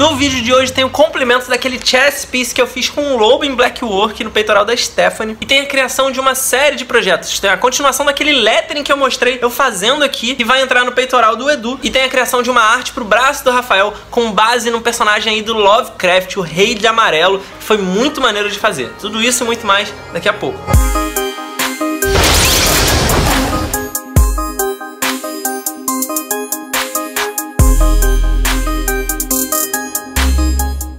No vídeo de hoje tem o complemento daquele chest piece que eu fiz com um lobo em black work no peitoral da Stephanie. E tem a criação de uma série de projetos. Tem a continuação daquele lettering que eu mostrei eu fazendo aqui, que vai entrar no peitoral do Edu. E tem a criação de uma arte pro braço do Rafael, com base no personagem aí do Lovecraft, o Rei de Amarelo, que foi muito maneiro de fazer. Tudo isso e muito mais daqui a pouco.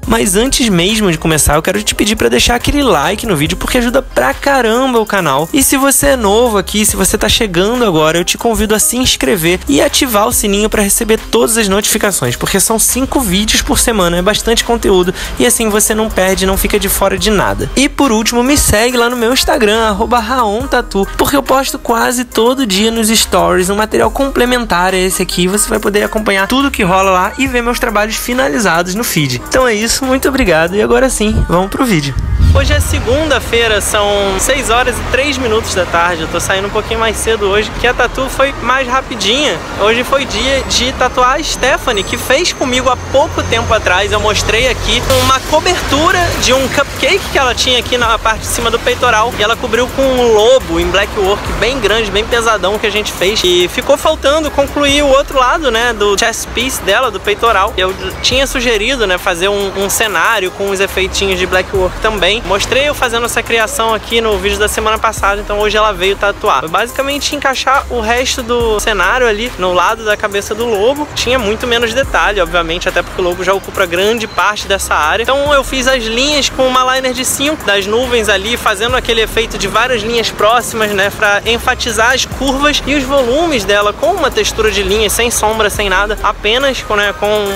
Mas antes mesmo de começar, eu quero te pedir para deixar aquele like no vídeo, porque ajuda pra caramba o canal. E se você é novo aqui, se você tá chegando agora, eu te convido a se inscrever e ativar o sininho para receber todas as notificações, porque são 5 vídeos por semana, é bastante conteúdo, e assim você não perde, não fica de fora de nada. E por último, me segue lá no meu Instagram, @raontatu, porque eu posto quase todo dia nos stories um material complementar a esse aqui. Você vai poder acompanhar tudo que rola lá e ver meus trabalhos finalizados no feed. Então é isso. Muito obrigado e agora sim, vamos pro vídeo. Hoje é segunda-feira, são 6 horas e 3 minutos da tarde. Eu tô saindo um pouquinho mais cedo hoje, que a tatu foi mais rapidinha. Hoje foi dia de tatuar a Stephanie, que fez comigo há pouco tempo atrás. Eu mostrei aqui uma cobertura de um cupcake que ela tinha aqui na parte de cima do peitoral. E ela cobriu com um lobo em black work bem grande, bem pesadão que a gente fez. E ficou faltando concluir o outro lado, né, do chest piece dela, do peitoral. Eu tinha sugerido, né, fazer um cenário com os efeitinhos de black work também. Mostrei eu fazendo essa criação aqui no vídeo da semana passada, então hoje ela veio tatuar. Foi basicamente encaixar o resto do cenário ali no lado da cabeça do lobo. Tinha muito menos detalhe, obviamente, até porque o lobo já ocupa grande parte dessa área. Então eu fiz as linhas com uma liner de 5 das nuvens ali, fazendo aquele efeito de várias linhas próximas, né, pra enfatizar as curvas e os volumes dela com uma textura de linhas, sem sombra, sem nada, apenas com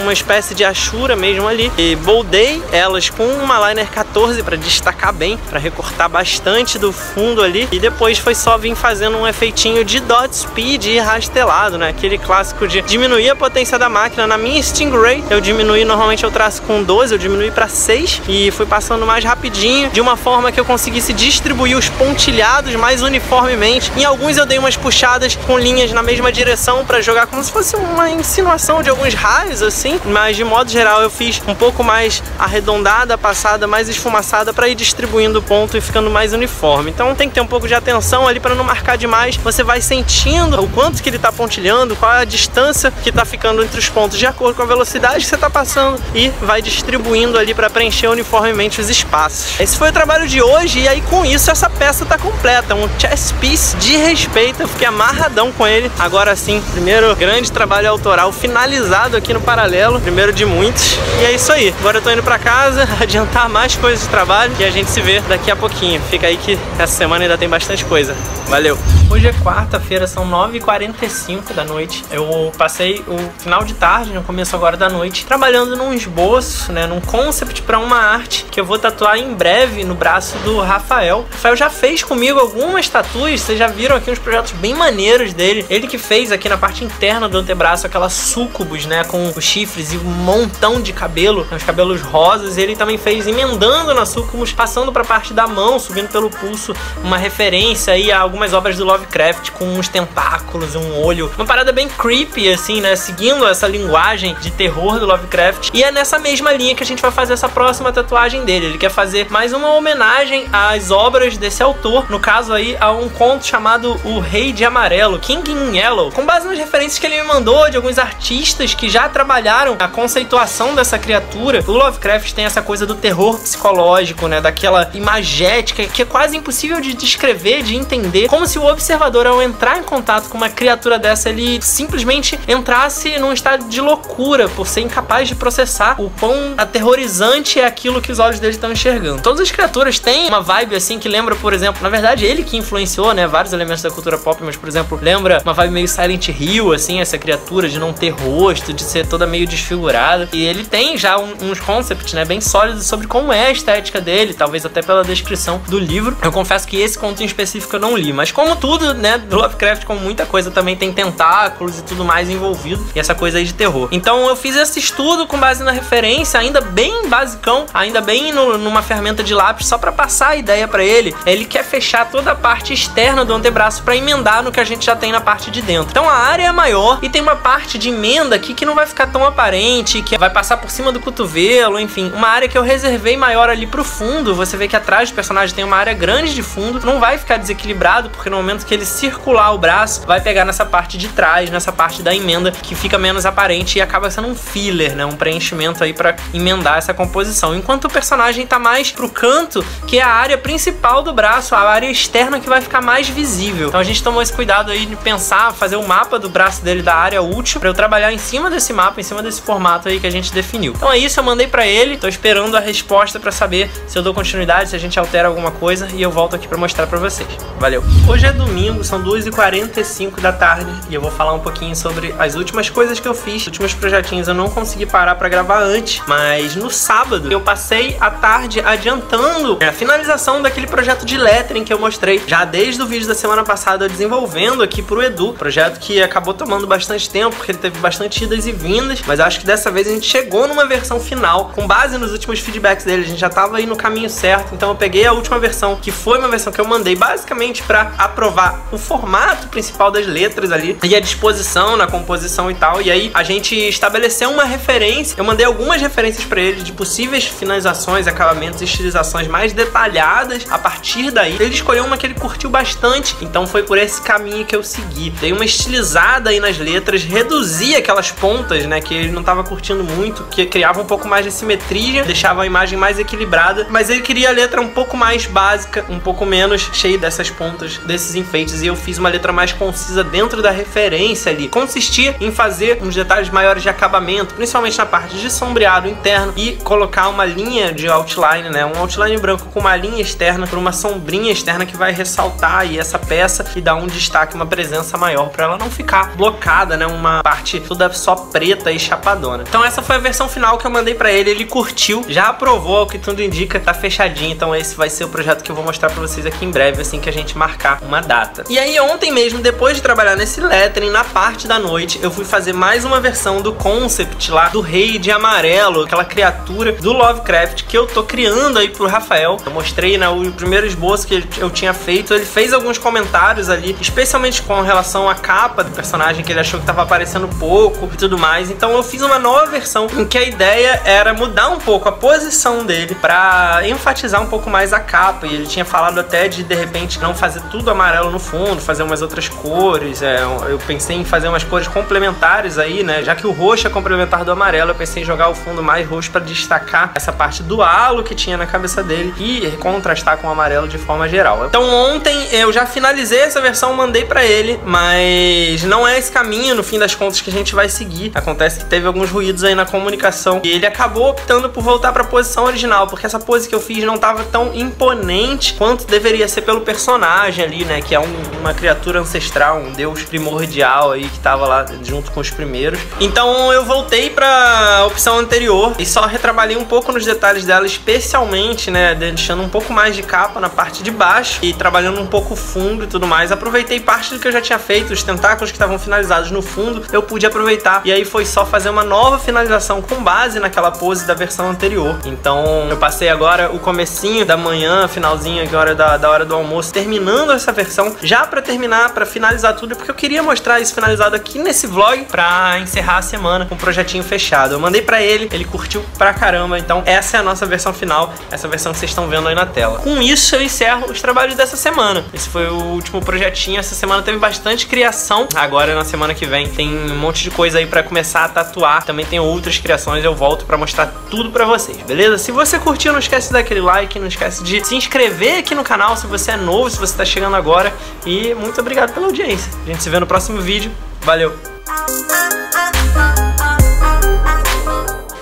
uma espécie de achura mesmo ali. E boldei elas com uma liner 14 para destacar bem, para recortar bastante do fundo ali, e depois foi só vir fazendo um efeitinho de dot speed e rastelado, né, aquele clássico de diminuir a potência da máquina. Na minha Stingray eu diminuí, normalmente eu traço com 12, eu diminuí para 6 e fui passando mais rapidinho, de uma forma que eu conseguisse distribuir os pontilhados mais uniformemente. Em alguns eu dei umas puxadas com linhas na mesma direção para jogar como se fosse uma insinuação de alguns raios assim, mas de modo geral eu fiz um pouco mais arredondada, passada, mais esfumaçada, para ir distribuindo o ponto e ficando mais uniforme. Então tem que ter um pouco de atenção ali para não marcar demais. Você vai sentindo o quanto que ele tá pontilhando, qual é a distância que tá ficando entre os pontos de acordo com a velocidade que você tá passando, e vai distribuindo ali para preencher uniformemente os espaços. Esse foi o trabalho de hoje, e aí com isso essa peça tá completa, um chest piece de respeito. Eu fiquei amarradão com ele. Agora sim, primeiro grande trabalho autoral finalizado aqui no Paralelo, primeiro de muitos. E é isso aí, agora eu tô indo para casa adiantar mais coisas de trabalho e a gente se vê daqui a pouquinho. Fica aí que essa semana ainda tem bastante coisa. Valeu! Hoje é quarta-feira, são 9h45 da noite. Eu passei o final de tarde, no começo agora da noite, trabalhando num esboço, né, num concept para uma arte que eu vou tatuar em breve no braço do Rafael. O Rafael já fez comigo algumas tatuas, vocês já viram aqui uns projetos bem maneiros dele. Ele que fez aqui na parte interna do antebraço aquela sucubus, né, com os chifres e um montão de cabelo, os cabelos rosas. Ele também fez emendando na sucubus, passando para a parte da mão, subindo pelo pulso, uma referência aí a algumas obras do Lovecraft com uns tentáculos, um olho, uma parada bem creepy assim, né, seguindo essa linguagem de terror do Lovecraft. E é nessa mesma linha que a gente vai fazer essa próxima tatuagem dele. Ele quer fazer mais uma homenagem às obras desse autor, no caso aí a um conto chamado O Rei de Amarelo, King in Yellow, com base nas referências que ele me mandou de alguns artistas que já trabalharam a conceituação dessa criatura. O Lovecraft tem essa coisa do terror psicológico, né, daquela imagética que é quase impossível de descrever, de entender, como se o observador, ao entrar em contato com uma criatura dessa, ele simplesmente entrasse num estado de loucura por ser incapaz de processar o quão aterrorizante é aquilo que os olhos dele estão enxergando. Todas as criaturas têm uma vibe assim que lembra, por exemplo, na verdade ele que influenciou, né, vários elementos da cultura pop, mas por exemplo, lembra uma vibe meio Silent Hill, assim, essa criatura de não ter rosto, de ser toda meio desfigurada. E ele tem já uns concepts, né, bem sólidos sobre como é a estética dele. nele, talvez até pela descrição do livro. Eu confesso que esse conto em específico eu não li, mas como tudo, né, do Lovecraft, como muita coisa, também tem tentáculos e tudo mais envolvido, e essa coisa aí de terror. Então eu fiz esse estudo com base na referência, ainda bem basicão, ainda bem numa ferramenta de lápis, só pra passar a ideia pra ele. Ele quer fechar toda a parte externa do antebraço pra emendar no que a gente já tem na parte de dentro. Então a área é maior e tem uma parte de emenda aqui que não vai ficar tão aparente, que vai passar por cima do cotovelo, enfim, uma área que eu reservei maior ali pro fundo. Você vê que atrás do personagem tem uma área grande de fundo, não vai ficar desequilibrado, porque no momento que ele circular o braço, vai pegar nessa parte de trás, nessa parte da emenda, que fica menos aparente e acaba sendo um filler, né, um preenchimento aí pra emendar essa composição, enquanto o personagem tá mais pro canto, que é a área principal do braço, a área externa que vai ficar mais visível. Então a gente tomou esse cuidado aí de pensar, fazer o mapa do braço dele, da área útil, pra eu trabalhar em cima desse mapa, em cima desse formato aí que a gente definiu. Então é isso, eu mandei pra ele, tô esperando a resposta pra saber se eu dou continuidade, se a gente altera alguma coisa, e eu volto aqui pra mostrar pra vocês. Valeu! Hoje é domingo, são 2h45 da tarde, e eu vou falar um pouquinho sobre as últimas coisas que eu fiz, os últimos projetinhos. Eu não consegui parar pra gravar antes, mas no sábado eu passei a tarde adiantando a finalização daquele projeto de lettering que eu mostrei já desde o vídeo da semana passada, desenvolvendo aqui pro Edu, projeto que acabou tomando bastante tempo, porque ele teve bastante idas e vindas, mas acho que dessa vez a gente chegou numa versão final, com base nos últimos feedbacks dele, a gente já tava aí no caminho certo. Então eu peguei a última versão, que foi uma versão que eu mandei basicamente pra aprovar o formato principal das letras ali, e a disposição na composição e tal, e aí a gente estabeleceu uma referência. Eu mandei algumas referências pra ele de possíveis finalizações, acabamentos e estilizações mais detalhadas. A partir daí, ele escolheu uma que ele curtiu bastante, então foi por esse caminho que eu segui. Dei uma estilizada aí nas letras, reduzi aquelas pontas, né, que ele não tava curtindo muito, que criava um pouco mais de simetria, deixava a imagem mais equilibrada, mas ele queria a letra um pouco mais básica, um pouco menos cheia dessas pontas, desses enfeites, e eu fiz uma letra mais concisa dentro da referência ali. Consistia em fazer uns detalhes maiores de acabamento, principalmente na parte de sombreado interno, e colocar uma linha de outline, né, um outline branco com uma linha externa, por uma sombrinha externa que vai ressaltar aí essa peça e dar um destaque, uma presença maior, para ela não ficar blocada, né, uma parte toda só preta e chapadona. Então essa foi a versão final que eu mandei pra ele, ele curtiu, já aprovou, ao que tudo indica, tá fechadinho. Então esse vai ser o projeto que eu vou mostrar pra vocês aqui em breve, assim que a gente marcar uma data. E aí ontem mesmo, depois de trabalhar nesse lettering, na parte da noite, eu fui fazer mais uma versão do concept lá, do Rei de Amarelo, aquela criatura do Lovecraft que eu tô criando aí pro Rafael. Eu mostrei, né, o primeiro esboço que eu tinha feito, ele fez alguns comentários ali, especialmente com relação à capa do personagem, que ele achou que tava aparecendo pouco e tudo mais. Então eu fiz uma nova versão em que a ideia era mudar um pouco a posição dele pra enfatizar um pouco mais a capa, e ele tinha falado até de repente não fazer tudo amarelo no fundo, fazer umas outras cores. Eu pensei em fazer umas cores complementares aí, né, já que o roxo é complementar do amarelo, eu pensei em jogar o fundo mais roxo pra destacar essa parte do halo que tinha na cabeça dele e contrastar com o amarelo de forma geral. Então ontem eu já finalizei essa versão, mandei pra ele, mas não é esse caminho no fim das contas que a gente vai seguir. Acontece que teve alguns ruídos aí na comunicação e ele acabou optando por voltar pra posição original, porque essa pose que eu fiz não tava tão imponente quanto deveria ser pelo personagem ali, né, que é uma criatura ancestral, um deus primordial aí que tava lá junto com os primeiros. Então eu voltei pra opção anterior e só retrabalhei um pouco nos detalhes dela, especialmente, né, deixando um pouco mais de capa na parte de baixo e trabalhando um pouco o fundo e tudo mais. Aproveitei parte do que eu já tinha feito, os tentáculos que estavam finalizados no fundo, eu pude aproveitar, e aí foi só fazer uma nova finalização com base naquela pose da versão anterior. Então eu passei agora o comecinho da manhã, finalzinho agora da hora do almoço, terminando essa versão, já pra terminar, pra finalizar tudo, porque eu queria mostrar isso finalizado aqui nesse vlog, pra encerrar a semana com o projetinho fechado. Eu mandei pra ele, ele curtiu pra caramba, então essa é a nossa versão final, essa versão que vocês estão vendo aí na tela. Com isso eu encerro os trabalhos dessa semana. Esse foi o último projetinho, essa semana teve bastante criação. Agora na semana que vem tem um monte de coisa aí pra começar a tatuar, também tem outras criações, eu volto pra mostrar tudo pra vocês, beleza? Se você curtiu, não esquece de dar aquele like, não esquece de se inscrever aqui no canal se você é novo, se você tá chegando agora, e muito obrigado pela audiência. A gente se vê no próximo vídeo, valeu!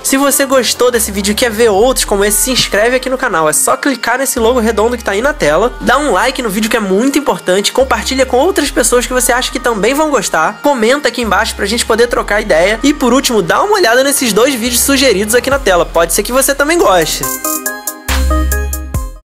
Se você gostou desse vídeo e quer ver outros como esse, se inscreve aqui no canal. É só clicar nesse logo redondo que tá aí na tela, dá um like no vídeo que é muito importante, compartilha com outras pessoas que você acha que também vão gostar, comenta aqui embaixo pra gente poder trocar ideia e, por último, dá uma olhada nesses 2 vídeos sugeridos aqui na tela. Pode ser que você também goste.